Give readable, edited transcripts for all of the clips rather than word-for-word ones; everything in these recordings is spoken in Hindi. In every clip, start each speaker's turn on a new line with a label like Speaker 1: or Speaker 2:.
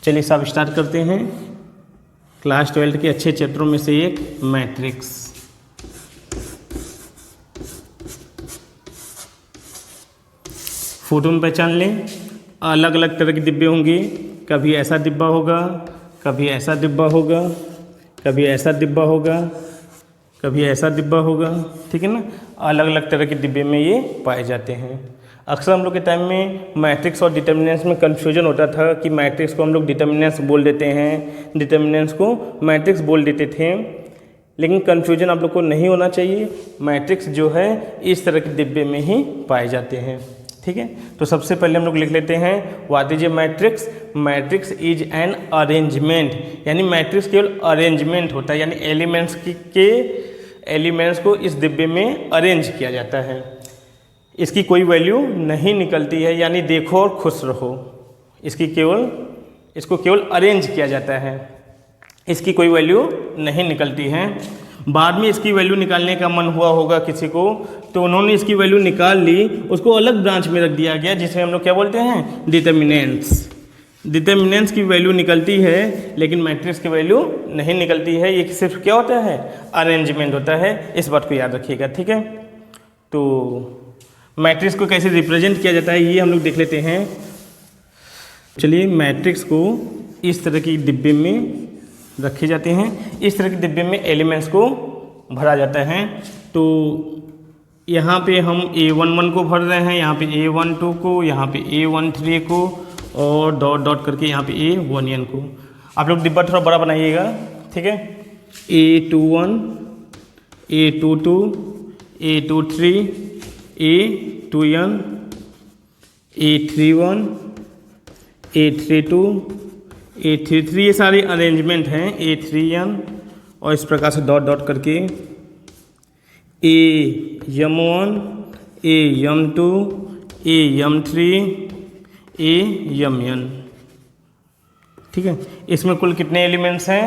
Speaker 1: चलिए सब स्टार्ट करते हैं। क्लास 12 के अच्छे चैप्टरों में से एक मैट्रिक्स। फोटो में पहचान लें, अलग अलग तरह के डिब्बे होंगे। कभी ऐसा डिब्बा होगा, कभी ऐसा डिब्बा होगा, कभी ऐसा डिब्बा होगा, कभी ऐसा डिब्बा होगा, ठीक है ना। अलग अलग तरह के डिब्बे में ये पाए जाते हैं। अक्सर हम लोग के टाइम में मैट्रिक्स और डिटर्मिनेंट्स में कन्फ्यूजन होता था कि मैट्रिक्स को हम लोग डिटर्मिनेंट्स बोल देते हैं, डिटर्मिनेंट्स को मैट्रिक्स बोल देते थे। लेकिन कन्फ्यूजन आप लोग को नहीं होना चाहिए। मैट्रिक्स जो है इस तरह के डिब्बे में ही पाए जाते हैं, ठीक है। तो सबसे पहले हम लोग लिख लेते हैं what is a matrix. Matrix is an arrangement, यानी मैट्रिक्स केवल अरेंजमेंट होता है, यानी एलिमेंट्स को इस डिब्बे में अरेंज किया जाता है। इसकी कोई वैल्यू नहीं निकलती है, यानी देखो और खुश रहो। इसको केवल अरेंज किया जाता है, इसकी कोई वैल्यू नहीं निकलती है। बाद में इसकी वैल्यू निकालने का मन हुआ होगा किसी को, तो उन्होंने इसकी वैल्यू निकाल ली, उसको अलग ब्रांच में रख दिया गया, जिसमें हम लोग क्या बोलते हैं, डिटर्मिनेंट्स। डिटर्मिनेंट्स की वैल्यू निकलती है, लेकिन मैट्रिक्स की वैल्यू नहीं निकलती है। ये सिर्फ क्या होता है, अरेंजमेंट होता है। इस बात को याद रखिएगा, ठीक है। तो मैट्रिक्स को कैसे रिप्रेजेंट किया जाता है ये हम लोग देख लेते हैं। चलिए, मैट्रिक्स को इस तरह की डिब्बे में रखे जाते हैं। इस तरह के डिब्बे में एलिमेंट्स को भरा जाता है। तो यहाँ पे हम A11 को भर रहे हैं, यहाँ पे A12 को, यहाँ पे A13 को, और डॉट डॉट करके यहाँ पे A1n को। आप लोग डिब्बा थोड़ा बड़ा बनाइएगा, ठीक है। A21, A22, A23, A2n, A31, A32, A33, ये सारे अरेंजमेंट हैं। A3n, और इस प्रकार से डॉट डॉट करके AM1, AM2, AM3, AM ठीक है। इसमें कुल कितने एलिमेंट्स हैं,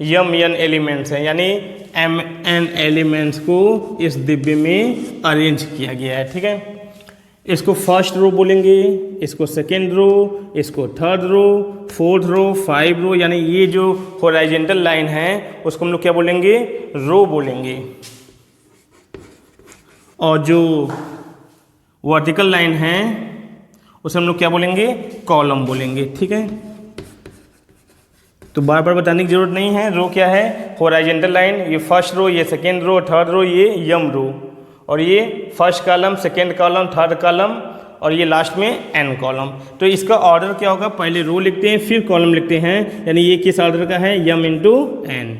Speaker 1: mn एलिमेंट्स हैं, यानी mn एलिमेंट्स को इस डिब्बे में अरेंज किया गया है, ठीक है। इसको फर्स्ट रो बोलेंगे, इसको सेकेंड रो, इसको थर्ड रो, फोर्थ रो, 5 रो, यानी ये जो हॉरिजॉन्टल लाइन है उसको हम लोग क्या बोलेंगे, रो बोलेंगे। और जो वर्टिकल लाइन है उसे हम लोग क्या बोलेंगे, कॉलम बोलेंगे, ठीक है। तो बार बार बताने की जरूरत नहीं है। रो क्या है, हॉरिजॉन्टल लाइन, ये फर्स्ट रो, ये सेकेंड रो, थर्ड रो, ये यम रो, और ये first column, second column, third column, और ये लास्ट में एन कॉलम। तो इसका ऑर्डर क्या होगा, पहले रो लिखते हैं फिर कॉलम लिखते हैं, यानी ये किस ऑर्डर का है, यम इंटू एन।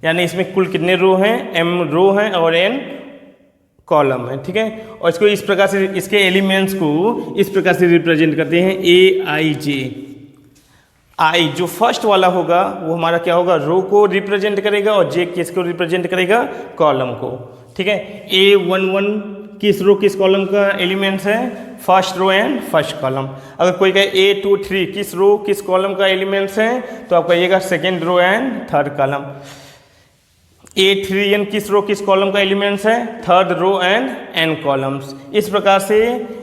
Speaker 1: यानी इसमें कुल कितने रो हैं, एम रो हैं और एन कॉलम है, ठीक है। और इसको इस प्रकार से, इसके एलिमेंट्स को इस प्रकार से रिप्रेजेंट करते हैं, AIJ। आई जो फर्स्ट वाला होगा वो हमारा क्या होगा, रो को रिप्रेजेंट करेगा, और जे किसको रिप्रेजेंट करेगा, कॉलम को, ठीक है। A11 किस रो किस कॉलम का एलिमेंट्स है, first row and first column. अगर कोई कहे A23 किस रो किस कॉलम का एलिमेंट्स है, तो आप कहिएगा second row and third column. A3n किस रो किस कॉलम का एलिमेंट्स है, third row and n columns. इस प्रकार से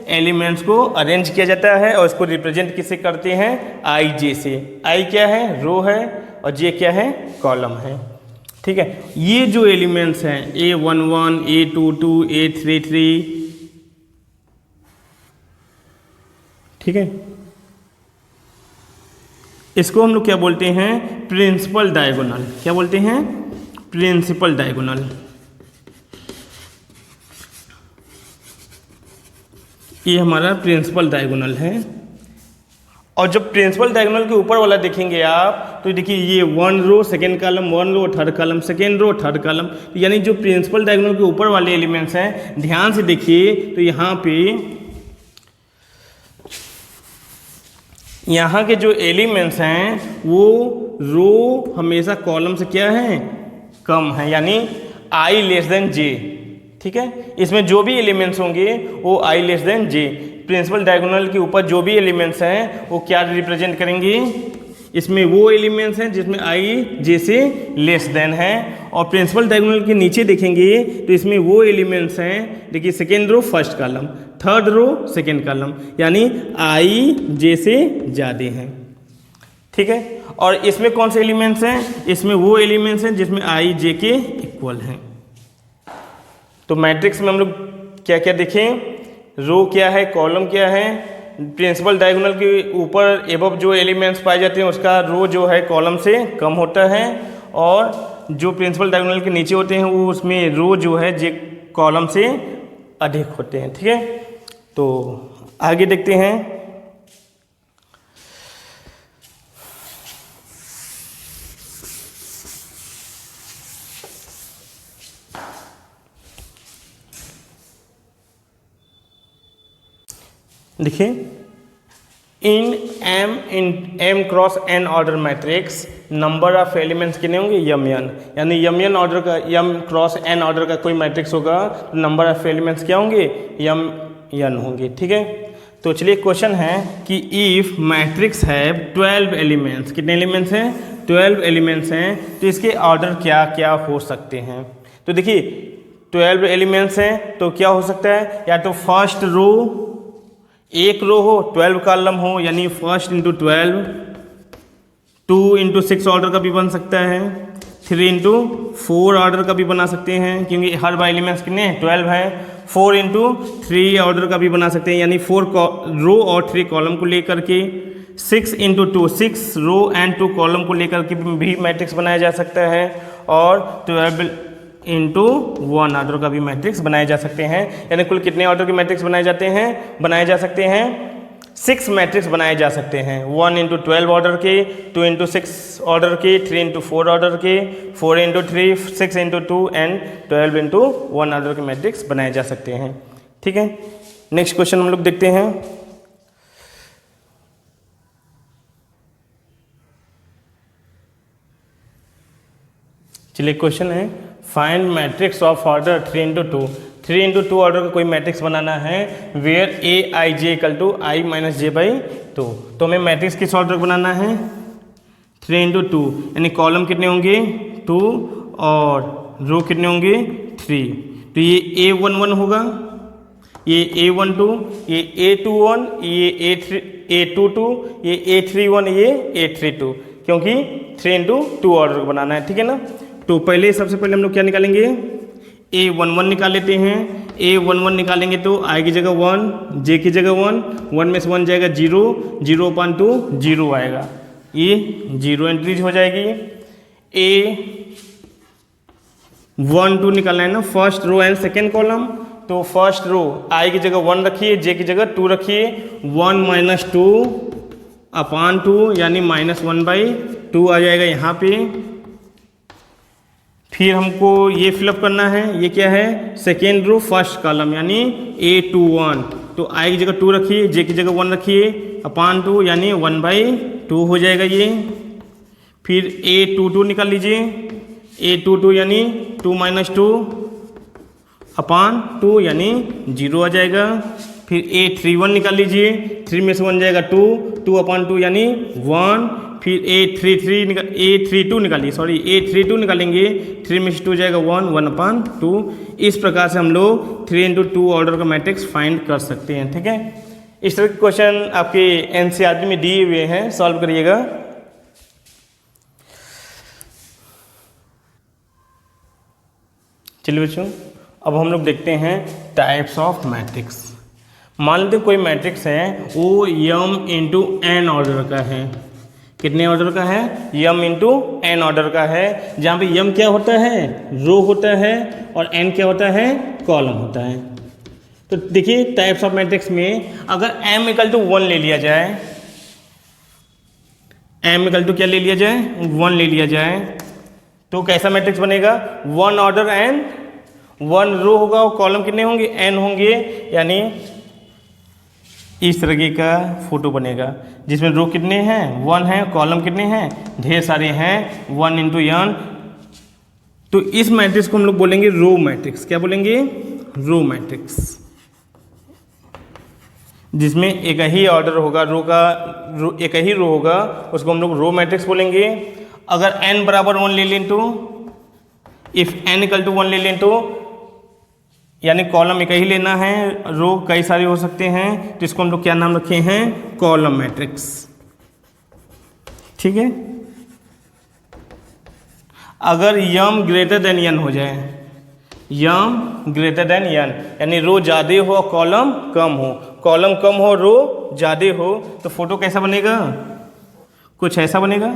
Speaker 1: एलिमेंट्स को अरेंज किया जाता है, और इसको रिप्रेजेंट किससे करते हैं, IJ से। I क्या है, रो है, और J क्या है, कॉलम है, ठीक है। ये जो एलिमेंट्स हैं A11, A22, A33, ठीक है, इसको हम लोग क्या बोलते हैं, प्रिंसिपल डायगोनल। क्या बोलते हैं, प्रिंसिपल डायगोनल। ये हमारा प्रिंसिपल डायगोनल है। और जब प्रिंसिपल डायगोनल के ऊपर वाला देखेंगे आप, तो देखिए ये 1 row second column, 1 row third column, second row third column, यानी जो प्रिंसिपल डायगोनल के ऊपर वाले एलिमेंट्स हैं, ध्यान से देखिए तो यहाँ के जो एलिमेंट्स हैं वो रो हमेशा कॉलम से क्या है, कम है, यानी I लेस देन J, ठीक है। इसमें जो भी एलिमेंट्स होंगे वो I less than J। Principal diagonal के ऊपर जो भी एलिमेंट्स हैं वो क्या रिप्रेजेंट करेंगे, इसमें वो एलिमेंट्स हैं जिसमें I J से लेस देन है। और प्रिंसिपल डायगोनल के नीचे देखेंगे तो इसमें वो एलिमेंट्स हैं, देखिए second row first column, third row second column, यानी I J से ज़्यादा हैं। ठीक है। और इसमें कौन से एलिमेंट्स हैं? इसमें वो एलिमेंट्स हैं जिसमें i j के इक्वल हैं। तो मैट्रिक्स में हम लोग क्या क्या देखें, रो क्या है, कॉलम क्या है, प्रिंसिपल डायगोनल के ऊपर एबव जो एलिमेंट्स पाए जाते हैं उसका रो जो है कॉलम से कम होता है, और जो प्रिंसिपल डायगोनल के नीचे होते हैं वो उसमें रो जो है जे कॉलम से अधिक होते हैं। ठीक है, तो आगे देखते हैं। देखिए, इन m cross n order matrix number of elements कितने होंगे? m n, यानी m n ऑर्डर का, m क्रॉस n ऑर्डर का कोई मैट्रिक्स होगा तो नंबर ऑफ एलिमेंट्स क्या होंगे? m n होंगे। ठीक है, तो चलिए क्वेश्चन है कि इफ मैट्रिक्स है 12 एलिमेंट्स, कितने एलिमेंट्स हैं? 12 एलिमेंट्स हैं, तो इसके ऑर्डर क्या क्या हो सकते हैं? तो देखिए 12 एलिमेंट्स हैं तो क्या हो सकता है, या तो फर्स्ट रो, एक रो हो, 12 कॉलम हो, यानी फर्स्ट इंटू 12, 2 इंटू 6 ऑर्डर का भी बन सकता है, 3 इंटू 4 ऑर्डर का भी बना सकते हैं क्योंकि हर बार एलिमेंट्स कितने हैं? 12 हैं। 4 इंटू 3 ऑर्डर का भी बना सकते हैं, यानी 4 रो और 3 कॉलम को लेकर के। 6 इंटू 2, 6 रो एंड 2 कॉलम को लेकर के भी मैट्रिक्स बनाया जा सकता है, और 12 इंटू 1 ऑर्डर का भी मैट्रिक्स बनाए जा सकते हैं। यानी कुल कितने ऑर्डर के मैट्रिक्स बनाए जा सकते हैं? 6 मैट्रिक्स बनाए जा सकते हैं। 1 इंटू 12 ऑर्डर के, 2 इंटू 6 ऑर्डर के, 3 इंटू 4 ऑर्डर के, 4 into 3, 6 into 2 and 12 into 1 order के मैट्रिक्स बनाए जा सकते हैं। ठीक है, नेक्स्ट क्वेश्चन हम लोग देखते हैं। चलिए क्वेश्चन है, find matrix of order 3 into 2। 3 into 2 order का कोई मैट्रिक्स बनाना है where a i J equal to i minus j by 2। तो हमें मैट्रिक्स किस ऑर्डर का बनाना है? 3 इंटू 2, यानी कॉलम कितने होंगे? 2 और रो कितने होंगे? 3। तो ये A11 होगा, ये A12, ये A21, ये A22, ये A31, ये A32, क्योंकि 3 इंटू 2 ऑर्डर का बनाना है। ठीक है ना, तो पहले सबसे पहले हम लोग क्या निकालेंगे? A11 निकाल लेते हैं। A11 निकालेंगे तो I की जगह 1, J की जगह 1, 1 में से 1 जाएगा 0, 0/2 0 आएगा, ये 0 एंट्रीज हो जाएगी। A12 निकालना है ना, first row and second column. तो फर्स्ट रो I की जगह 1 रखिए, J की जगह 2 रखिए, 1 माइनस 2/2 यानी -1/2 आ जाएगा यहाँ पे। फिर हमको ये फिलअप करना है, ये क्या है? सेकेंड रो फर्स्ट कॉलम यानी A21। तो I की जगह 2 रखिए, J की जगह 1 रखिए, /2 यानी 1/2 हो जाएगा ये। फिर A22 निकाल लीजिए, A22 यानी 2 माइनस 2/2 यानी 0 आ जाएगा। फिर A31 निकाल लीजिए, 3 में से 1 जाएगा 2, 2/2 यानी 1। फिर A32 निकालिए, A32 निकालेंगे, 3 में से 2 जाएगा 1, 1/2। इस प्रकार से हम लोग 3 इंटू 2 ऑर्डर का मैट्रिक्स फाइंड कर सकते हैं। ठीक है, इस तरह के क्वेश्चन आपके NCERT में दिए हुए हैं, सॉल्व करिएगा। चलिए बच्चों, अब हम लोग देखते हैं टाइप्स ऑफ मैट्रिक्स। मान लेते कोई मैट्रिक्स है वो m इंटू n ऑर्डर का है। कितने ऑर्डर का है? m इंटू n ऑर्डर का है, जहाँ पे m क्या होता है? रो होता है, और n क्या होता है? कॉलम होता है। तो देखिए टाइप्स ऑफ मैट्रिक्स में अगर m इक्वल टू 1 ले लिया जाए, m इक्वल टू क्या ले लिया जाए? 1 ले लिया जाए, तो कैसा मैट्रिक्स बनेगा? 1 ऑर्डर एंड 1 रो होगा, और कॉलम कितने होंगे? n होंगे, यानी इस तरीके का फोटो बनेगा जिसमें रो कितने हैं? 1 है, कॉलम कितने हैं? ढेर सारे हैं, 1 इंटू n। तो इस मैट्रिक्स को हम लोग बोलेंगे रो मैट्रिक्स। क्या बोलेंगे? रो मैट्रिक्स, जिसमें एक ही ऑर्डर होगा, एक ही रो होगा, उसको हम लोग रो मैट्रिक्स बोलेंगे। अगर n बराबर 1 ले लें तो, इफ n इक्वल टू 1 ले लें तो, यानी कॉलम एक ही लेना है, रो कई सारे हो सकते हैं, तो इसको हम लोग क्या नाम रखे हैं? Column matrix. ठीक है। अगर यम ग्रेटर देन एन हो जाए, यम ग्रेटर देन एन, यानी रो ज़्यादा हो और कॉलम कम हो, कॉलम कम हो रो ज़्यादा हो, तो फोटो कैसा बनेगा? कुछ ऐसा बनेगा,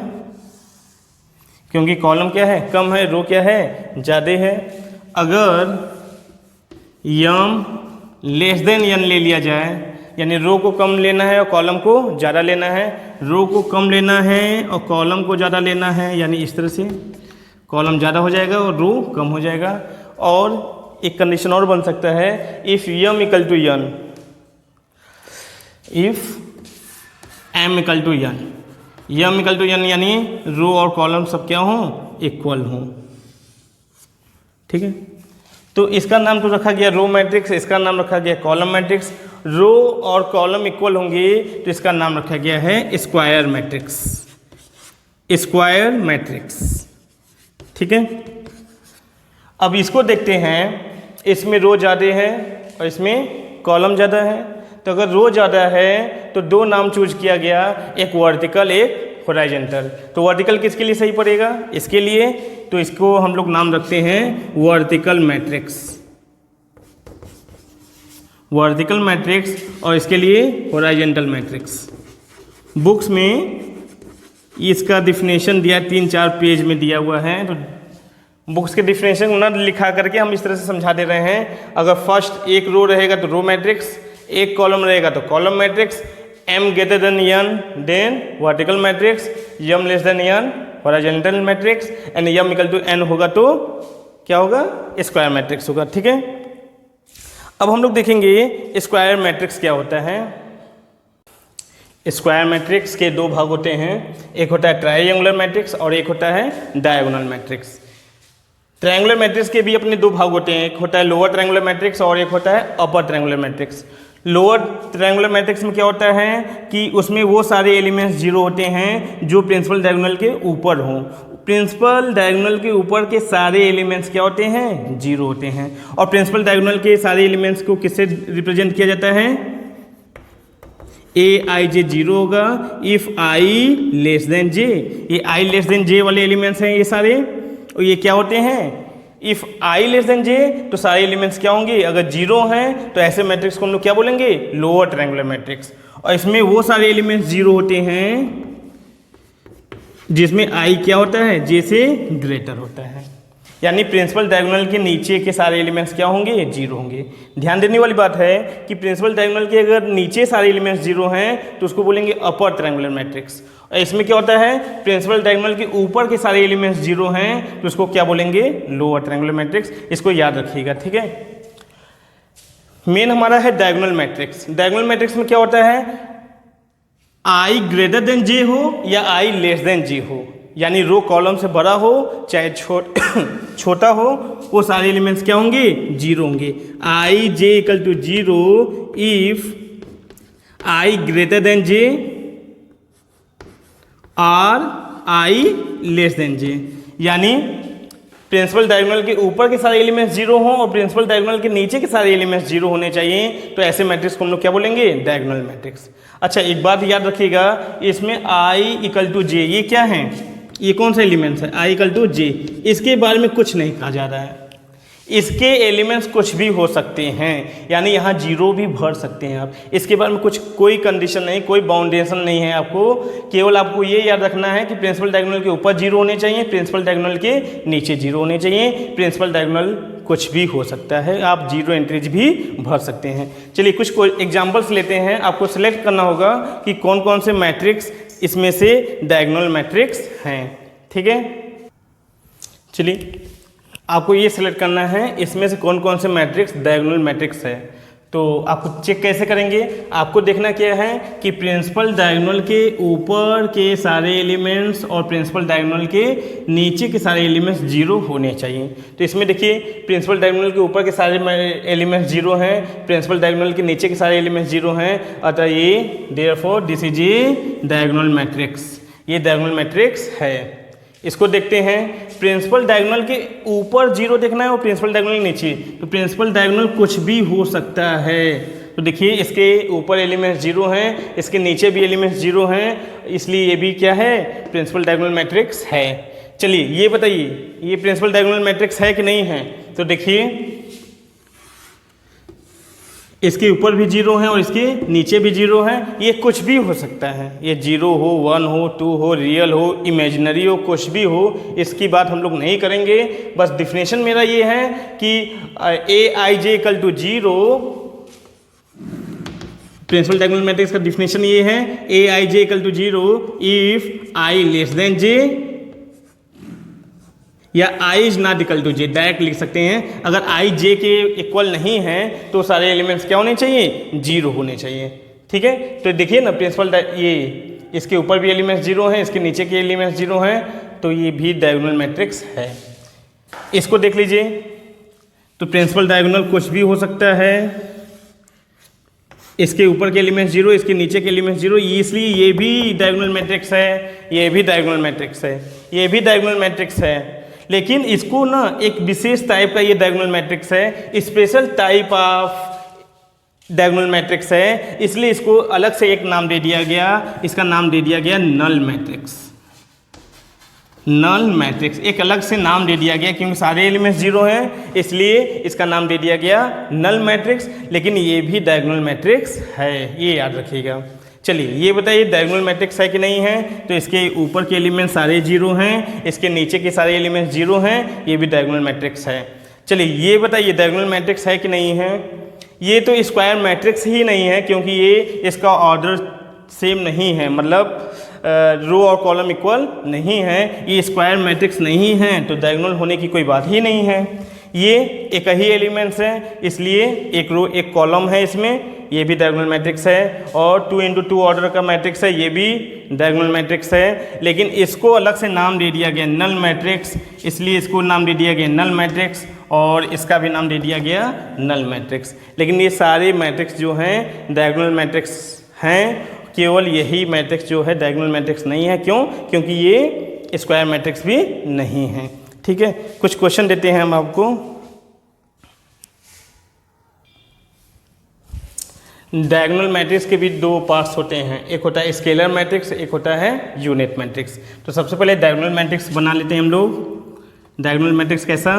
Speaker 1: क्योंकि कॉलम क्या है? कम है, रो क्या है? ज़्यादा है। अगर यम लेस देन एन ले लिया जाए, यानी रो को कम लेना है और कॉलम को ज़्यादा लेना है, रो को कम लेना है और कॉलम को ज़्यादा लेना है, यानी इस तरह से कॉलम ज़्यादा हो जाएगा और रो कम हो जाएगा। और एक कंडीशन और बन सकता है, if m equal to n, if m equal to n, m equal to n यानी रो और कॉलम सब क्या हों? इक्वल हों। ठीक है, तो इसका नाम तो रखा गया रो मैट्रिक्स, इसका नाम रखा गया कॉलम मैट्रिक्स। रो और कॉलम इक्वल होंगे तो इसका नाम रखा गया है स्क्वायर मैट्रिक्स, स्क्वायर मैट्रिक्स। ठीक है, अब इसको देखते हैं, इसमें रो ज़्यादा है और इसमें कॉलम ज़्यादा है। तो अगर रो ज़्यादा है तो दो नाम चूज किया गया, एक वर्टिकल एक हॉरिजॉन्टल। तो वर्टिकल किसके लिए सही पड़ेगा? इसके लिए, तो इसको हम लोग नाम रखते हैं वर्टिकल मैट्रिक्स, वर्टिकल मैट्रिक्स, और इसके लिए हॉरिजॉन्टल मैट्रिक्स। बुक्स में इसका डिफिनेशन दिया, 3-4 पेज में दिया हुआ है, तो बुक्स के डिफिनेशन ना लिखा करके हम इस तरह से समझा दे रहे हैं। अगर फर्स्ट एक रो रहेगा तो रो मैट्रिक्स, एक कॉलम रहेगा तो column matrix, m greater than n then vertical matrix, m less than n horizontal matrix, and m equal to n होगा तो क्या होगा? स्क्वायर मैट्रिक्स होगा। ठीक है, अब हम लोग देखेंगे स्क्वायर मैट्रिक्स क्या होता है। स्क्वायर मैट्रिक्स के दो भाग होते हैं, एक होता है ट्रायंगुलर मैट्रिक्स और एक होता है डायगोनल मैट्रिक्स। ट्रायंगुलर मैट्रिक्स के भी अपने दो भाग होते हैं, एक होता है लोअर ट्रायंगुलर मैट्रिक्स और एक होता है upper triangular matrix. Lower triangular matrix में क्या होता है कि उसमें वो सारे एलिमेंट्स जीरो होते हैं जो प्रिंसिपल डायगोनल के ऊपर हों। प्रिंसिपल डायगोनल के ऊपर के सारे एलिमेंट्स क्या होते हैं? जीरो होते हैं। और प्रिंसिपल डायगोनल के सारे एलिमेंट्स को किससे रिप्रेजेंट किया जाता है? ए आई जे जीरो होगा इफ़ आई लेस देन जे। ये आई लेस देन जे वाले एलिमेंट्स हैं ये सारे, और ये क्या होते हैं? इफ़ आई लेस देन जे, तो सारे एलिमेंट्स क्या होंगे? अगर जीरो हैं तो ऐसे मैट्रिक्स को हम लोग क्या बोलेंगे? Lower triangular matrix. और इसमें वो सारे एलिमेंट्स जीरो होते हैं जिसमें आई क्या होता है? जे से ग्रेटर होता है, यानी प्रिंसिपल डायगोनल के नीचे के सारे एलिमेंट्स क्या होंगे? जीरो होंगे। ध्यान देने वाली बात है कि प्रिंसिपल डायगोनल के अगर नीचे सारे एलिमेंट्स जीरो हैं तो उसको बोलेंगे अपर ट्रायंगुलर मैट्रिक्स। और इसमें क्या होता है? प्रिंसिपल डायगोनल के ऊपर के सारे एलिमेंट्स जीरो हैं तो उसको क्या बोलेंगे? Lower triangular matrix. इसको याद रखिएगा। ठीक है, मेन हमारा है डायगोनल मैट्रिक्स। डायगोनल मैट्रिक्स में क्या होता है? आई ग्रेटर देन जे हो या आई लेस देन जे हो, यानी रो कॉलम से बड़ा हो चाहे छोटा हो, वो सारे एलिमेंट्स क्या होंगे? जीरो होंगे। I J equal to zero if I greater than J और आई लेस देन जे, यानी प्रिंसिपल डायगोनल के ऊपर के सारे एलिमेंट्स जीरो हों और प्रिंसिपल डायगोनल के नीचे के सारे एलिमेंट्स जीरो होने चाहिए, तो ऐसे मैट्रिक्स को हम लोग क्या बोलेंगे? Diagonal matrix. अच्छा, एक बात याद रखिएगा, इसमें आई इक्वल टू जे, ये क्या है? ये कौन सा एलिमेंट्स है? आई इक्वल टू जे। इसके बारे में कुछ नहीं कहा जा रहा है, इसके एलिमेंट्स कुछ भी हो सकते हैं, यानी यहाँ जीरो भी भर सकते हैं आप। इसके बारे में कोई कंडीशन नहीं, कोई बाउंडेशन नहीं है आपको। केवल आपको ये याद रखना है कि प्रिंसिपल डायगोनल के ऊपर जीरो होने चाहिए, प्रिंसिपल डायगोनल के नीचे जीरो होने चाहिए। प्रिंसिपल डायगोनल कुछ भी हो सकता है, आप जीरो एंट्रीज भी भर सकते हैं। चलिए कुछ एग्जाम्पल्स लेते हैं। आपको सिलेक्ट करना होगा कि कौन कौन से मैट्रिक्स इसमें से डायगोनल मैट्रिक्स हैं। ठीक है, चलिए आपको ये सिलेक्ट करना है इसमें से कौन कौन से मैट्रिक्स डायगोनल मैट्रिक्स है। तो आपको चेक कैसे करेंगे? आपको देखना क्या है कि प्रिंसिपल डायगोनल के ऊपर के सारे एलिमेंट्स और प्रिंसिपल डायगोनल के नीचे के सारे एलिमेंट्स जीरो होने चाहिए। तो इसमें देखिए प्रिंसिपल डायगोनल के ऊपर के सारे एलिमेंट्स जीरो हैं, प्रिंसिपल डायगोनल के नीचे के सारे एलिमेंट्स जीरो हैं, अतः ये therefore this is a diagonal matrix, ये डायगोनल मैट्रिक्स है। इसको देखते हैं, प्रिंसिपल डायगोनल के ऊपर जीरो देखना है और प्रिंसिपल डायगोनल नीचे, तो प्रिंसिपल डायगोनल कुछ भी हो सकता है। तो देखिए इसके ऊपर एलिमेंट्स जीरो हैं, इसके नीचे भी एलिमेंट्स जीरो हैं, इसलिए ये भी क्या है, प्रिंसिपल डायगोनल मैट्रिक्स है। चलिए ये बताइए ये प्रिंसिपल डायगोनल मैट्रिक्स है कि नहीं है। तो देखिए इसके ऊपर भी जीरो है और इसके नीचे भी जीरो है, ये कुछ भी हो सकता है, ये जीरो हो, 1 हो, 2 हो, रियल हो, इमेजिनरी हो, कुछ भी हो, इसकी बात हम लोग नहीं करेंगे। बस डिफिनेशन मेरा ये है कि Aij equal to zero, principal diagonal matrix का डिफिनेशन ये है Aij equal to zero if i less than j या i is not equal to j, direct लिख सकते हैं। अगर i j के इक्वल नहीं है तो सारे एलिमेंट्स क्या होने चाहिए, जीरो होने चाहिए। ठीक है, तो देखिए ना प्रिंसिपल ये इसके ऊपर भी एलिमेंट्स जीरो हैं, इसके नीचे के एलिमेंट्स जीरो हैं, तो ये भी डायगोनल मैट्रिक्स है। इसको देख लीजिए, तो प्रिंसिपल डायगोनल कुछ भी हो सकता है, इसके ऊपर के एलिमेंट्स जीरो, इसके नीचे के एलिमेंट्स जीरो, इसलिए ये भी डायगोनल मैट्रिक्स है, ये भी डायगोनल मैट्रिक्स है, ये भी डायगोनल मैट्रिक्स है। लेकिन इसको ना एक विशेष टाइप का ये डायगोनल मैट्रिक्स है, special type of diagonal matrix है, इसलिए इसको अलग से एक नाम दे दिया गया, इसका नाम दे दिया गया नल मैट्रिक्स। नल मैट्रिक्स एक अलग से नाम दे दिया गया क्योंकि सारे एलिमेंट्स जीरो हैं, इसलिए इसका नाम दे दिया गया नल मैट्रिक्स। लेकिन ये भी डायगोनल मैट्रिक्स है, ये याद रखिएगा। चलिए ये बताइए डायगोनल मैट्रिक्स है कि नहीं है। तो इसके ऊपर के एलिमेंट सारे जीरो हैं, इसके नीचे के सारे एलिमेंट्स जीरो हैं, ये भी डायगोनल मैट्रिक्स है। चलिए ये बताइए डायगोनल मैट्रिक्स है कि नहीं है। ये तो स्क्वायर मैट्रिक्स ही नहीं है क्योंकि ये इसका ऑर्डर सेम नहीं है, मतलब रो और कॉलम इक्वल नहीं है, ये स्क्वायर मैट्रिक्स नहीं है, तो डायगोनल होने की कोई बात ही नहीं है। ये एक ही एलिमेंट्स है, इसलिए एक रो एक कॉलम है इसमें, ये भी डायगोनल मैट्रिक्स है। और 2 × 2 ऑर्डर का मैट्रिक्स है, ये भी डायगोनल मैट्रिक्स है। लेकिन इसको अलग से नाम दे दिया गया नल मैट्रिक्स, इसलिए इसको नाम दे दिया गया नल मैट्रिक्स, और इसका भी नाम दे दिया गया नल मैट्रिक्स। लेकिन ये सारे मैट्रिक्स जो हैं डायगोनल मैट्रिक्स हैं, केवल यही मैट्रिक्स जो है डायगोनल मैट्रिक्स नहीं है। क्यों? क्योंकि ये स्क्वायर मैट्रिक्स भी नहीं है। ठीक है, कुछ क्वेश्चन देते हैं हम आपको। डायगोनल मैट्रिक्स के भी दो पार्ट्स होते हैं, एक होता है स्केलर मैट्रिक्स, एक होता है यूनिट मैट्रिक्स। तो सबसे पहले डायगोनल मैट्रिक्स बना लेते हैं हम लोग। डायगोनल मैट्रिक्स कैसा,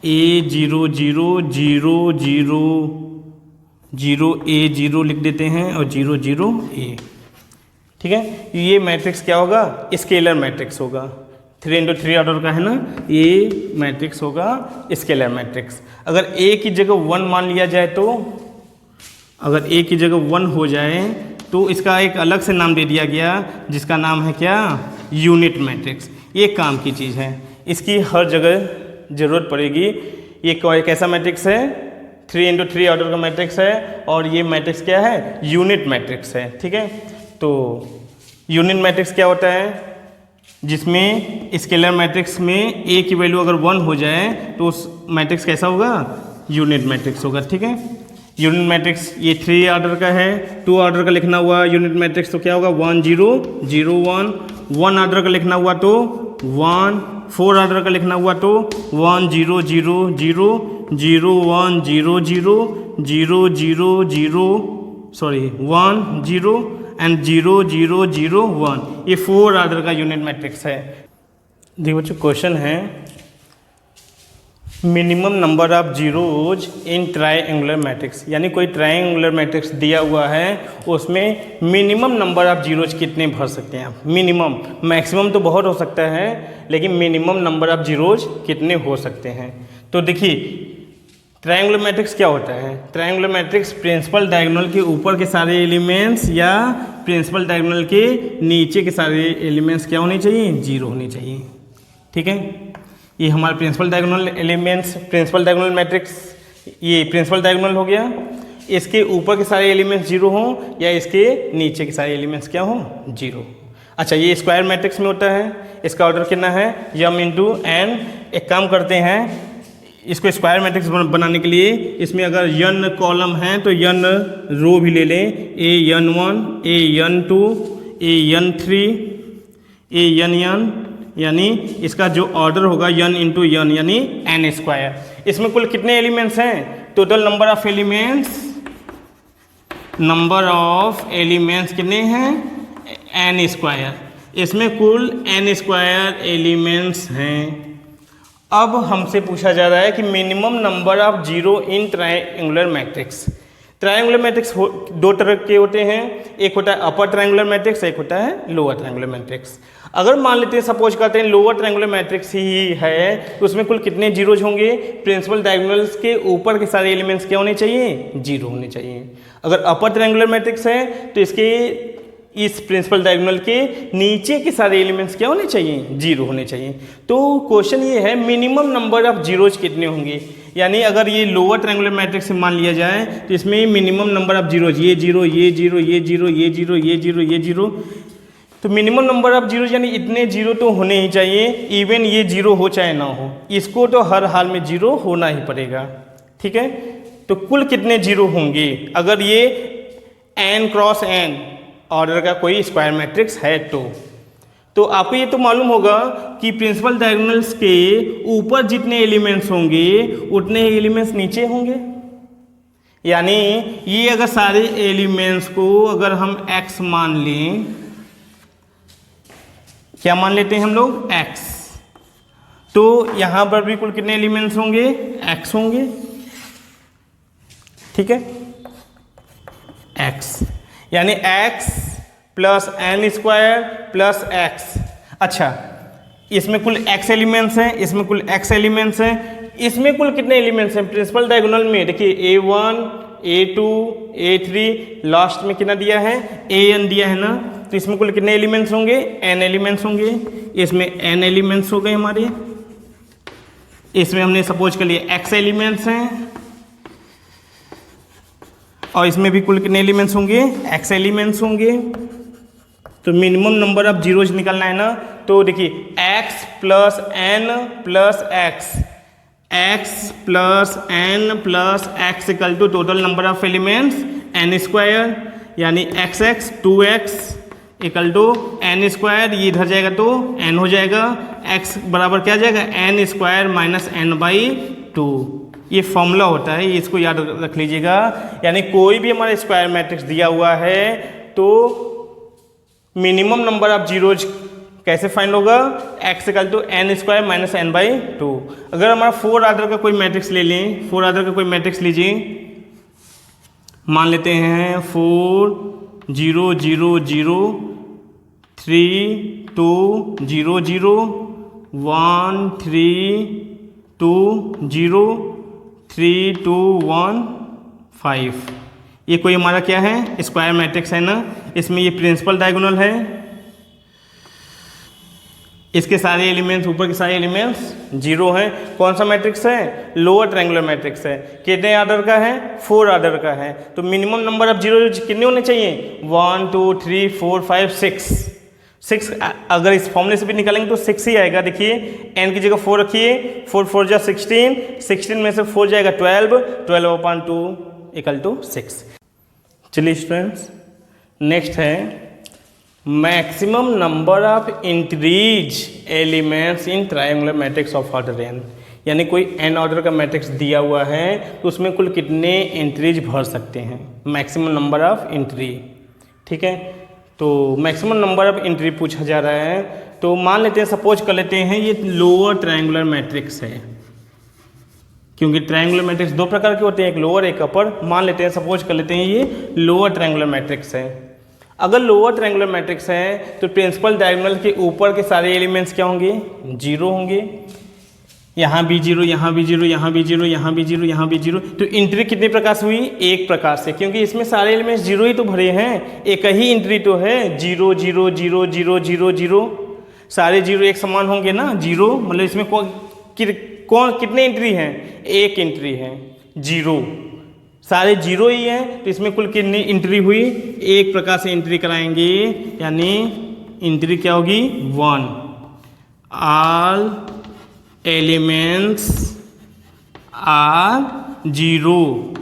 Speaker 1: A0 0 0 0 0 A0 लिख देते हैं और 0 0 A। ठीक है, ये मैट्रिक्स क्या होगा, स्केलर मैट्रिक्स होगा। 3 × 3 ऑर्डर का है ना, ये मैट्रिक्स होगा स्केलर मैट्रिक्स। अगर A की जगह 1 मान लिया जाए तो, अगर A की जगह 1 हो जाए तो इसका एक अलग से नाम दे दिया गया जिसका नाम है क्या, यूनिट मैट्रिक्स। ये काम की चीज़ है, इसकी हर जगह ज़रूरत पड़ेगी। ये कैसा मैट्रिक्स है, 3 × 3 ऑर्डर का मैट्रिक्स है, और ये मैट्रिक्स क्या है, यूनिट मैट्रिक्स है। ठीक है, तो यूनिट मैट्रिक्स क्या होता है, जिसमें स्केलर मैट्रिक्स में A की वैल्यू अगर 1 हो जाए तो उस मैट्रिक्स कैसा होगा, यूनिट मैट्रिक्स होगा। ठीक है, यूनिट मैट्रिक्स ये 3 ऑर्डर का है, 2 ऑर्डर का लिखना हुआ यूनिट मैट्रिक्स तो क्या होगा, 1 0 0 1। 1 ऑर्डर का लिखना हुआ तो 1, 4 ऑर्डर का लिखना हुआ तो 1 0 0 0 0 1 0 0 0 0 0 सॉरी 1 0 एंड 0 0 0 1। ये 4 ऑर्डर का यूनिट मैट्रिक्स है। देखिए बच्चों क्वेश्चन है, minimum number of zeros in triangular matrix, यानी कोई ट्रायंगुलर मैट्रिक्स दिया हुआ है, उसमें मिनिमम नंबर ऑफ जीरोज कितने भर सकते हैं आप। मिनिमम, मैक्सिमम तो बहुत हो सकता है, लेकिन मिनिमम नंबर ऑफ जीरोज कितने हो सकते हैं। तो देखिए ट्रायंगुलर मैट्रिक्स क्या होता है, ट्रायंगुलर मैट्रिक्स प्रिंसिपल डायगोनल के ऊपर के सारे एलिमेंट्स या प्रिंसिपल डायगोनल के नीचे के सारे एलिमेंट्स क्या होने चाहिए, जीरो होने चाहिए। ठीक है, ये हमारा principal diagonal elements, principal diagonal matrix, ये प्रिंसिपल डायगोनल हो गया। इसके ऊपर के सारे एलिमेंट्स जीरो हों या इसके नीचे के सारे एलिमेंट्स क्या हों, जीरो। अच्छा, ये स्क्वायर मैट्रिक्स में होता है, इसका ऑर्डर कितना है, m × n। एक काम करते हैं, इसको स्क्वायर मैट्रिक्स बनाने के लिए इसमें अगर n कॉलम हैं तो n रो भी ले लें, an1 an2 an3 an यानी इसका जो ऑर्डर होगा n × n यानी n²। इसमें कुल कितने एलिमेंट्स हैं, total number of elements number of elements कितने हैं, n स्क्वायर, इसमें कुल n स्क्वायर एलिमेंट्स हैं। अब हमसे पूछा जा रहा है कि minimum number of zero in triangular matrix. Triangular matrix दो तरह के होते हैं, एक होता है अपर ट्रायंगुलर मैट्रिक्स, एक होता है लोअर ट्रायंगुलर मैट्रिक्स। अगर मान लेते हैं, सपोज करते हैं लोअर ट्रायंगुलर मैट्रिक्स ही है, तो उसमें कुल कितने जीरोज होंगे, प्रिंसिपल डायगोनल्स के ऊपर के सारे एलिमेंट्स क्या होने चाहिए, जीरो होने चाहिए। अगर अपर ट्रायंगुलर मैट्रिक्स है तो इसके इस प्रिंसिपल डायगोनल के नीचे के सारे एलिमेंट्स क्या होने चाहिए, जीरो होने चाहिए। तो क्वेश्चन ये है मिनिमम नंबर ऑफ जीरोज कितने होंगे, यानी अगर ये लोअर ट्रायंगुलर मैट्रिक्स से मान लिया जाए तो इसमें मिनिमम नंबर ऑफ जीरोज, ये जीरो, ये जीरो, ये जीरो, ये जीरो, ये जीरो, ये जीरो, तो मिनिमम नंबर ऑफ जीरोज यानी इतने जीरो तो होने ही चाहिए, इवन ये जीरो हो चाहे ना हो, इसको तो हर हाल में जीरो होना ही पड़ेगा। ठीक है, तो कुल कितने जीरो होंगे अगर ये n क्रॉस n ऑर्डर का कोई स्क्वायर मैट्रिक्स है तो आपको ये तो मालूम होगा कि प्रिंसिपल डायगोनल्स के ऊपर जितने एलिमेंट्स होंगे उतने ही एलिमेंट्स नीचे होंगे। यानी ये अगर सारे एलिमेंट्स को अगर हम x मान लें, क्या मान लेते हैं हम लोग, x, तो यहां पर भी कुल कितने एलिमेंट्स होंगे, x होंगे। ठीक है, x यानी x plus n square plus x। अच्छा, इसमें कुल x एलिमेंट्स हैं, इसमें कुल x एलिमेंट्स हैं, इसमें कुल कितने एलिमेंट्स हैं प्रिंसिपल डायगोनल में, देखिए a1 a2 a3, लास्ट में कितना दिया है, an दिया है ना, तो इसमें कुल कितने एलिमेंट्स होंगे, n एलिमेंट्स होंगे। इसमें n एलिमेंट्स हो गए हमारे, इसमें हमने सपोज कर लिए x एलिमेंट्स हैं, और इसमें भी कुल कितने एलिमेंट्स होंगे, x एलिमेंट्स होंगे। तो मिनिमम नंबर ऑफ जीरोज निकलना है ना, तो देखिए x plus n plus x plus n plus x equal to total number of elements n square, यानी x 2x equal to n square, ये इधर जाएगा तो n हो जाएगा, x बराबर क्या जाएगा, n square minus n by 2। ये फॉर्मूला होता है, इसको याद रख लीजिएगा। यानी कोई भी हमारा स्क्वायर मैट्रिक्स दिया हुआ है तो मिनिमम नंबर ऑफ जीरोज कैसे फाइंड होगा, x equal to n square minus n by 2। अगर हमारा 4 ऑर्डर का कोई मैट्रिक्स ले लें, 4 ऑर्डर का कोई मैट्रिक्स लीजिए, मान लेते हैं 4 0 0 0 3 2 0 0 1 3 2 0 3 2 1 5, ये कोई हमारा क्या है, स्क्वायर मैट्रिक्स है ना। इसमें ये प्रिंसिपल डायगोनल है, इसके सारे एलिमेंट्स, ऊपर के सारे एलिमेंट्स जीरो हैं। कौन सा मैट्रिक्स है, लोअर ट्रायंगुलर मैट्रिक्स है। कितने ऑर्डर का है, 4 ऑर्डर का है। तो मिनिमम नंबर ऑफ जीरो कितने होने चाहिए, 1 2 3 4 5 6। अगर इस फॉर्मूले से भी निकालेंगे तो 6 ही आएगा। देखिए n की जगह 4 रखिए, 4 4 जा 16, 16 में से 4 जाएगा 12, 12/2 इक्वल टू 6। चलिए स्टूडेंट्स, नेक्स्ट है maximum number of increase elements in triangular matrix of order n। यानी कोई n ऑर्डर का मैट्रिक्स दिया हुआ है तो उसमें कुल कितने एंट्रीज भर सकते हैं, मैक्सिमम नंबर ऑफ एंट्री। ठीक है, तो मैक्सिमम नंबर ऑफ एंट्री पूछा जा रहा है। तो मान लेते हैं, सपोज कर लेते हैं ये लोअर ट्रायंगुलर मैट्रिक्स है, क्योंकि ट्रायंगुलर मैट्रिक्स दो प्रकार के होते हैं, एक लोअर एक अपर। मान लेते हैं, सपोज कर लेते हैं ये लोअर ट्रायंगुलर मैट्रिक्स है। अगर लोअर ट्रायंगुलर मैट्रिक्स है तो प्रिंसिपल डायगोनल के ऊपर के सारे एलिमेंट्स क्या होंगे, जीरो होंगे। यहाँ भी जीरो, यहाँ भी जीरो, यहाँ भी जीरो, यहाँ भी जीरो, यहाँ भी जीरो। तो एंट्री कितने प्रकार से हुई, एक प्रकार से, क्योंकि इसमें सारे एलिमेंट्स जीरो ही तो भरे हैं, एक ही एंट्री तो है, 0 0 0 0 0 0। सारे जीरो एक समान होंगे ना, जीरो मतलब इसमें कौन कितने एंट्री हैं, एक एंट्री है, जीरो, सारे जीरो ही हैं। तो इसमें कुल कितनी एंट्री हुई, एक प्रकार से एंट्री कराएंगे, यानी एंट्री क्या होगी, 1। ऑल एलिमेंट्स आर जीरो,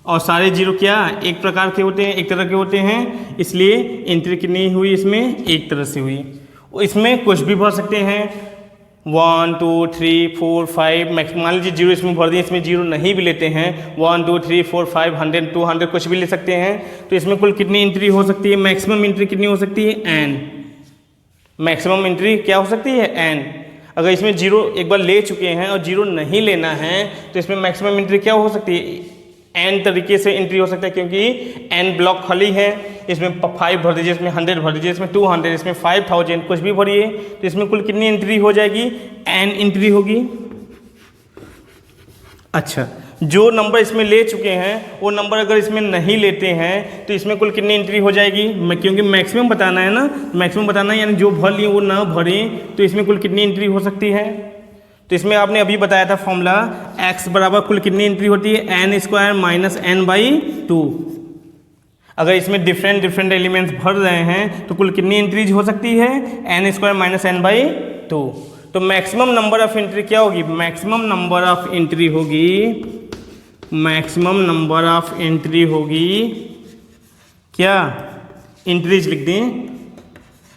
Speaker 1: और सारे जीरो क्या एक प्रकार के होते हैं, एक तरह के होते हैं, इसलिए एंट्री कितनी हुई इसमें, एक तरह से हुई। इसमें कुछ भी भर सकते हैं, 1 2 3 4 5 मैक्स मान लीजिए जीरो इसमें भर दिए, इसमें जीरो नहीं भी लेते हैं 1 2 3 4 5 100 200 कुछ भी ले सकते हैं। तो इसमें कुल कितनी एंट्री हो सकती है, मैक्सिमम एंट्री कितनी हो सकती है n, मैक्सिमम एंट्री क्या हो सकती है n। अगर इसमें जीरो एक बार ले चुके हैं और जीरो नहीं लेना है तो इसमें मैक्सिमम एंट्री क्या हो सकती है, n तरीके से एंट्री हो सकता है, क्योंकि n ब्लॉक खाली है। इसमें 5 भर दीजिए, इसमें 100 भर दीजिए, इसमें 200, इसमें 5000 कुछ भी भरिए, तो इसमें कुल कितनी एंट्री हो जाएगी, n एंट्री होगी। अच्छा, जो नंबर इसमें ले चुके हैं वो नंबर अगर इसमें नहीं लेते हैं तो इसमें कुल कितनी एंट्री हो जाएगी, क्योंकि मैक्सिमम बताना है ना, मैक्सिमम बताना है, यानी जो भर लिए वो ना भरें, तो इसमें कुल कितनी एंट्री हो सकती है। तो इसमें आपने अभी बताया था फॉर्मूला, x बराबर कुल कितनी एंट्री होती है, n² माइनस n/2। अगर इसमें डिफरेंट एलिमेंट्स भर रहे हैं तो कुल कितनी एंट्रीज हो सकती है, n² माइनस n/2। तो मैक्सिमम नंबर ऑफ एंट्री क्या होगी, मैक्सिमम नंबर ऑफ एंट्री होगी, मैक्सिमम नंबर ऑफ एंट्री होगी क्या, एंट्रीज लिख दें,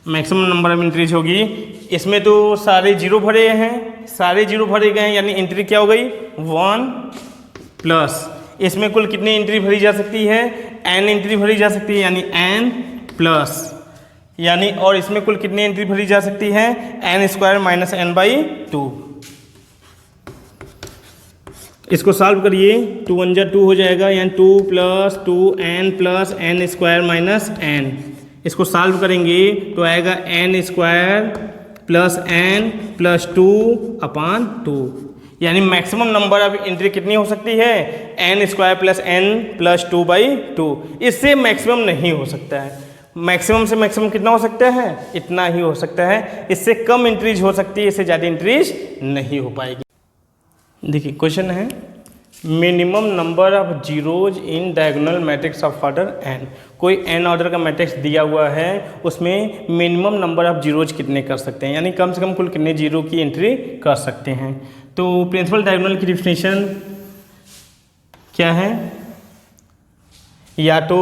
Speaker 1: मैक्सिमम नंबर ऑफ एंट्रीज होगी। इसमें तो सारे जीरो भरे हैं, सारे जीरो भरे गए हैं, यानी एंट्री क्या हो गई 1 प्लस इसमें कुल कितनी एंट्री भरी जा सकती है, n एंट्री भरी जा सकती है, यानी n प्लस, यानी और इसमें कुल कितनी एंट्री भरी जा सकती है, n² माइनस n/2। इसको सॉल्व करिए, 2 1 2 हो जाएगा, यानी 2 + 2n plus n² minus n। इसको सॉल्व करेंगे तो आएगा n² प्लस n प्लस 2/2, यानी मैक्सिमम नंबर ऑफ एंट्री कितनी हो सकती है, n² प्लस n प्लस 2/2। इससे मैक्सिमम नहीं हो सकता है, मैक्सिमम से मैक्सिमम कितना हो सकता है, इतना ही हो सकता है, इससे कम एंट्रीज हो सकती है, इससे ज़्यादा एंट्रीज नहीं हो पाएगी। देखिए क्वेश्चन है, minimum number of zeros in diagonal matrix of order n। कोई n ऑर्डर का मैट्रिक्स दिया हुआ है, उसमें मिनिमम नंबर ऑफ जीरोज कितने कर सकते हैं, यानी कम से कम कुल कितने जीरो की एंट्री कर सकते हैं। तो प्रिंसिपल डायगोनल की डिफिनेशन क्या है, या तो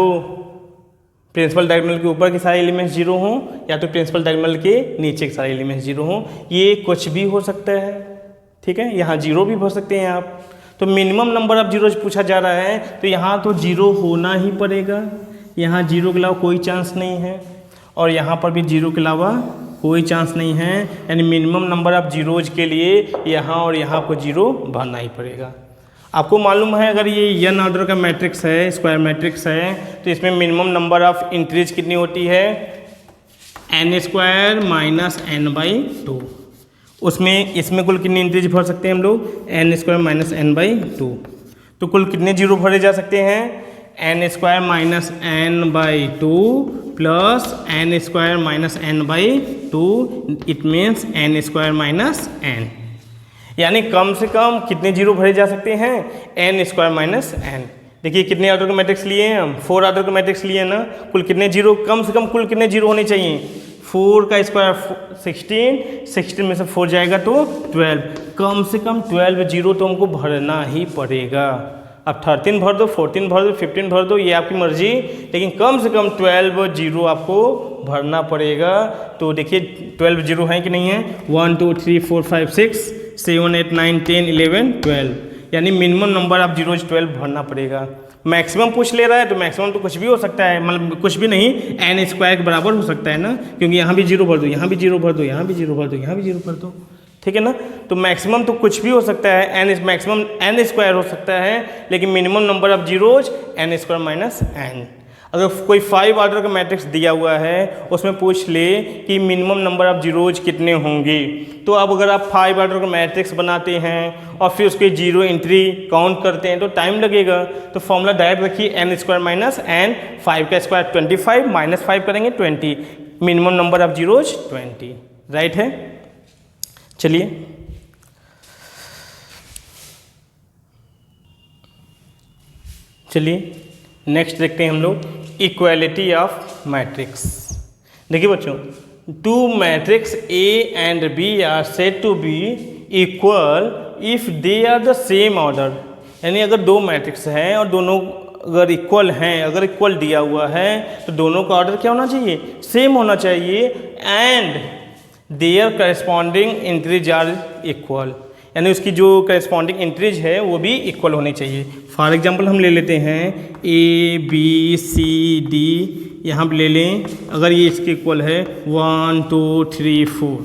Speaker 1: प्रिंसिपल डायगोनल के ऊपर के सारे एलिमेंट्स जीरो हों, या तो प्रिंसिपल डायगोनल के नीचे के सारे एलिमेंट्स जीरो हों, ये कुछ भी हो सकता है, ठीक है, यहाँ जीरो भी भर सकते हैं आप। तो मिनिमम नंबर ऑफ जीरोज पूछा जा रहा है, तो यहाँ तो जीरो होना ही पड़ेगा, यहाँ जीरो के अलावा कोई चांस नहीं है, और यहाँ पर भी जीरो के अलावा कोई चांस नहीं है, यानी मिनिमम नंबर ऑफ जीरोज के लिए यहाँ और यहाँ को जीरो भरना ही पड़ेगा। आपको मालूम है अगर ये n ऑर्डर का मैट्रिक्स है, स्क्वायर मैट्रिक्स है, तो इसमें मिनिमम नंबर ऑफ एंट्रीज कितनी होती है, n² माइनस n/2। उसमें इसमें कुल कितनी एंट्रीज भर सकते हैं हम लोग, n² माइनस n/2। तो कुल कितने जीरो भरे जा सकते हैं, n² minus n/2 plus n² minus n/2, it means n² minus n, यानी कम से कम कितने जीरो भरे जा सकते हैं, n² माइनस n। देखिए कितने ऑर्डर का मैट्रिक्स लिए हैं हम, 4 ऑर्डर का मैट्रिक्स लिए ना, कुल कितने जीरो, कम से कम कुल कितने जीरो होने चाहिए, 4 का स्क्वायर 16 में से 4 जाएगा तो 12, कम से कम 12 जीरो तो हमको भरना ही पड़ेगा। अब 13 भर दो, 14 भर दो, 15 भर दो, ये आपकी मर्जी, लेकिन कम से कम 12 जीरो आपको भरना पड़ेगा। तो देखिए 12 जीरो है कि नहीं है, 1 2 3 4 5 6 7 8 9 10 11 12, यानी मिनिमम नंबर ऑफ जीरोज 12 भरना पड़ेगा। मैक्सिमम पूछ ले रहा है तो मैक्सिमम तो कुछ भी हो सकता है, मतलब कुछ भी नहीं, n² के बराबर हो सकता है ना, क्योंकि यहाँ भी जीरो भर दो, यहाँ भी जीरो भर दो, यहाँ भी जीरो भर दो, यहाँ भी जीरो भर दो, ठीक है ना। तो मैक्सिमम तो कुछ भी हो सकता है, मैक्सिमम n² हो सकता है, लेकिन minimum number of zeros n² minus n। अगर कोई 5 ऑर्डर का मैट्रिक्स दिया हुआ है, उसमें पूछ ले कि मिनिमम नंबर ऑफ जीरोज कितने होंगे, तो अब अगर आप 5 ऑर्डर का मैट्रिक्स बनाते हैं और फिर उसके जीरो एंट्री काउंट करते हैं तो टाइम लगेगा। तो फॉर्मूला डायरेक्ट रखिए, n² माइनस n, 5 का स्क्वायर 25 माइनस 5 करेंगे 20, minimum number of zeros 20, right है। चलिए नेक्स्ट देखते हैं हम लोग, इक्वालिटी ऑफ मैट्रिक्स। देखिए बच्चों, 2 matrix A and B are said to be equal if they are the same order, यानी अगर 2 मैट्रिक्स हैं और दोनों अगर इक्वल हैं, अगर इक्वल दिया हुआ है तो दोनों का ऑर्डर क्या होना चाहिए, सेम होना चाहिए। And their corresponding entries are equal, यानी उसकी जो करस्पॉन्डिंग इंट्रीज है वो भी इक्वल होनी चाहिए। फॉर एग्जांपल हम ले लेते हैं ABCD, यहाँ पे ले लें, अगर ये इसके इक्वल है 1 2 3 4,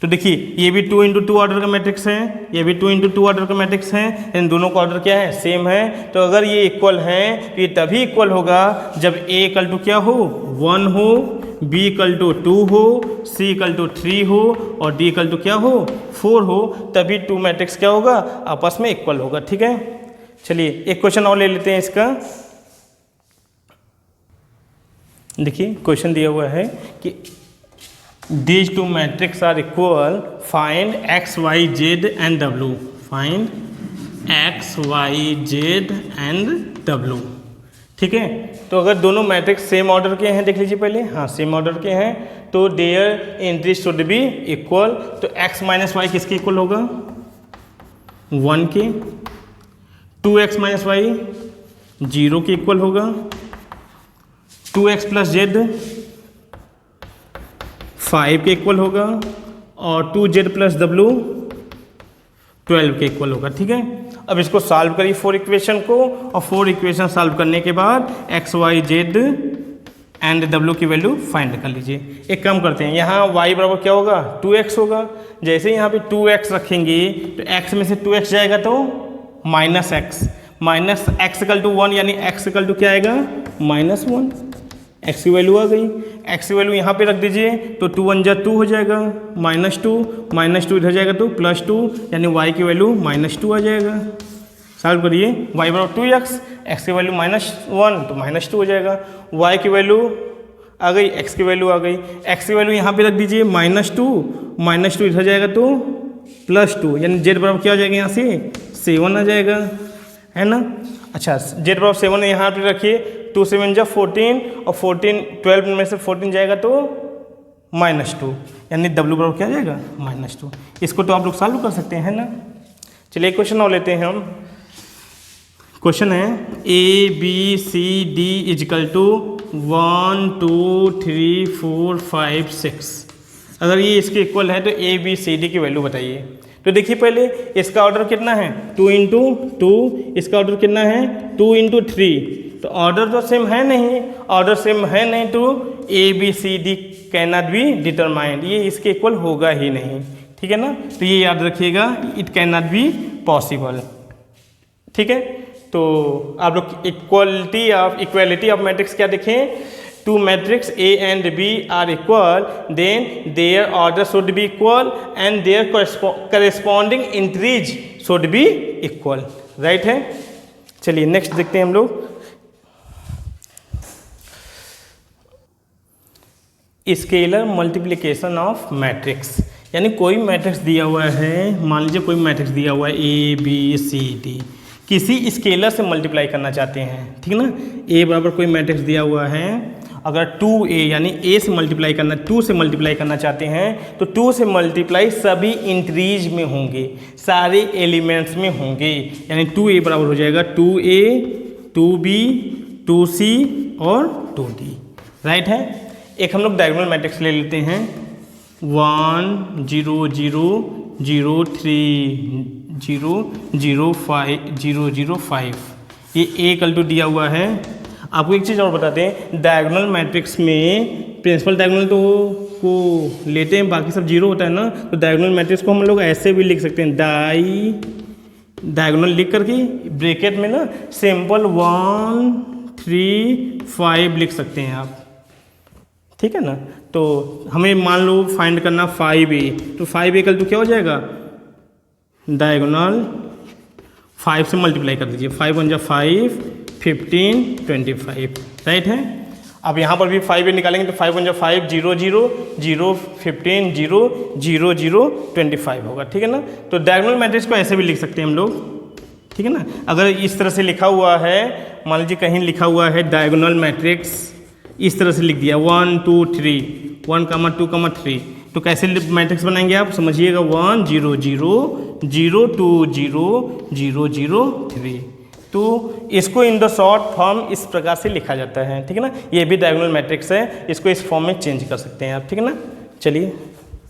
Speaker 1: तो देखिए ये भी 2 इंटू 2 ऑर्डर का मैट्रिक्स है, ये भी 2 इंटू 2 ऑर्डर का मैट्रिक्स है, इन दोनों का ऑर्डर क्या है, सेम है। तो अगर ये इक्वल है तो ये तभी इक्वल होगा जब A इक्वल टू क्या हो, 1 हो, B इक्वल टू 2 हो, C इक्वल टू 3 हो और D इक्वल टू क्या हो, 4 हो, तभी 2 मैट्रिक्स क्या होगा, आपस में इक्वल होगा। ठीक है, चलिए एक क्वेश्चन और ले लेते हैं इसका। देखिए क्वेश्चन दिया हुआ है कि these two matrices are equal, find x, y, z and w, find x, y, z and w। ठीक है, तो अगर दोनों मैट्रिक्स सेम ऑर्डर के हैं, देख लीजिए पहले, हाँ सेम ऑर्डर के हैं, तो there entry should be equal. तो x माइनस वाई किसके इक्वल होगा, 1 के, 2x माइनस वाई 0 के इक्वल होगा, 2x प्लस जेड 5 के इक्वल होगा और 2z प्लस w 12 के इक्वल होगा। ठीक है, अब इसको सॉल्व करिए 4 इक्वेशन को, और 4 इक्वेशन सॉल्व करने के बाद x, y, z and w की वैल्यू फाइंड कर लीजिए। एक काम करते हैं, यहाँ y बराबर क्या होगा, 2x होगा। जैसे ही यहाँ पे 2x रखेंगे तो x में से 2x जाएगा तो minus x, minus x equal to 1, यानी x इक्वल टू क्या आएगा, -1। x की वैल्यू आ गई, x की वैल्यू यहाँ पे रख दीजिए, तो 2 1 जा 2 हो जाएगा, -2 इधर जाएगा तो +2, यानी y की वैल्यू -2 आ जाएगा। सॉल्व करिए, y बराबर 2x, x की वैल्यू -1 तो -2 हो जाएगा, y की वैल्यू आ गई, x की वैल्यू आ गई, x की वैल्यू यहाँ पे रख दीजिए -2 इधर जाएगा तो +2, यानी z बराबर क्या हो जाएगा, यहाँ से 7 आ जाएगा, है ना। अच्छा, z बराबर 7 यहाँ पे रखिए, 2 7 जा 14 और 12 में से 14 जाएगा तो -2, यानी w बराबर क्या जाएगा, -2। इसको तो आप लोग सॉल्व कर सकते हैं, है ना। चलिए क्वेश्चन और लेते हैं हम। क्वेश्चन है ABCD इजिकल टू 1 2 3 4 5 6। अगर ये इसके इक्वल है तो ABCD की वैल्यू बताइए। तो देखिए पहले इसका ऑर्डर कितना है, 2 इंटू 2, इसका ऑर्डर कितना है, 2 इंटू 3। तो ऑर्डर तो सेम है नहीं, ऑर्डर सेम है नहीं तो ABCD can not be determined, ये इसके इक्वल होगा ही नहीं। ठीक है ना, तो ये याद रखिएगा, it can not be possible. ठीक है, तो आप लोग इक्वालिटी ऑफ मैट्रिक्स क्या देखें, two matrix A and B are equal, then their order should be equal and their corresponding entries should be equal, right है। चलिए नेक्स्ट देखते हैं हम लोग। स्केलर मल्टीप्लिकेशन ऑफ मैट्रिक्स, यानी कोई मैट्रिक्स दिया हुआ है, मान लीजिए कोई मैट्रिक्स दिया हुआ है ABCD, किसी स्केलर से मल्टीप्लाई करना चाहते हैं, ठीक ना। A बराबर कोई मैट्रिक्स दिया हुआ है, अगर 2A यानी A से मल्टीप्लाई करना, 2 से मल्टीप्लाई करना चाहते हैं तो 2 से मल्टीप्लाई सभी इंट्रीज में होंगे, सारे एलिमेंट्स में होंगे, यानी 2A बराबर हो जाएगा 2A 2B 2C और 2D, राइट है। एक हम लोग डायगोनल मैट्रिक्स ले लेते हैं, 1 0 0 0 3 0 0 5 0 0 5, ये A इक्वल टू दिया हुआ है। आपको एक चीज़ और बताते हैं, डायगोनल मैट्रिक्स में प्रिंसिपल डायगोनल तो को लेते हैं, बाकी सब 0 होता है ना, तो डायगोनल मैट्रिक्स को हम लोग ऐसे भी लिख सकते हैं, डायगोनल लिख करके ब्रैकेट में ना सिंपल 1 3 5 लिख सकते हैं आप, ठीक है ना। तो हमें मान लो फाइंड करना 5A, तो 5A इक्वल टू क्या हो जाएगा, डायगोनल 5 से मल्टीप्लाई कर दीजिए, 5 1 जा 5 15 25, राइट है। अब यहाँ पर भी 5A निकालेंगे तो 5 1 जा 5 0 0 0 15 0 0 0 25 होगा, ठीक है ना। तो डायगोनल मैट्रिक्स को ऐसे भी लिख सकते हैं हम लोग, ठीक है ना। अगर इस तरह से लिखा हुआ है, मान लीजिए कहीं लिखा हुआ है डायगोनल मैट्रिक्स, इस तरह से लिख दिया 1 2 3 1 2 3, तो कैसे मैट्रिक्स बनाएंगे आप समझिएगा, 1 0 0 0 2 0 0 0 3। तो इसको इन द शॉर्ट फॉर्म इस प्रकार से लिखा जाता है, ठीक है ना। ये भी डायगोनल मैट्रिक्स है, इसको इस फॉर्म में चेंज कर सकते हैं आप, ठीक है ना। चलिए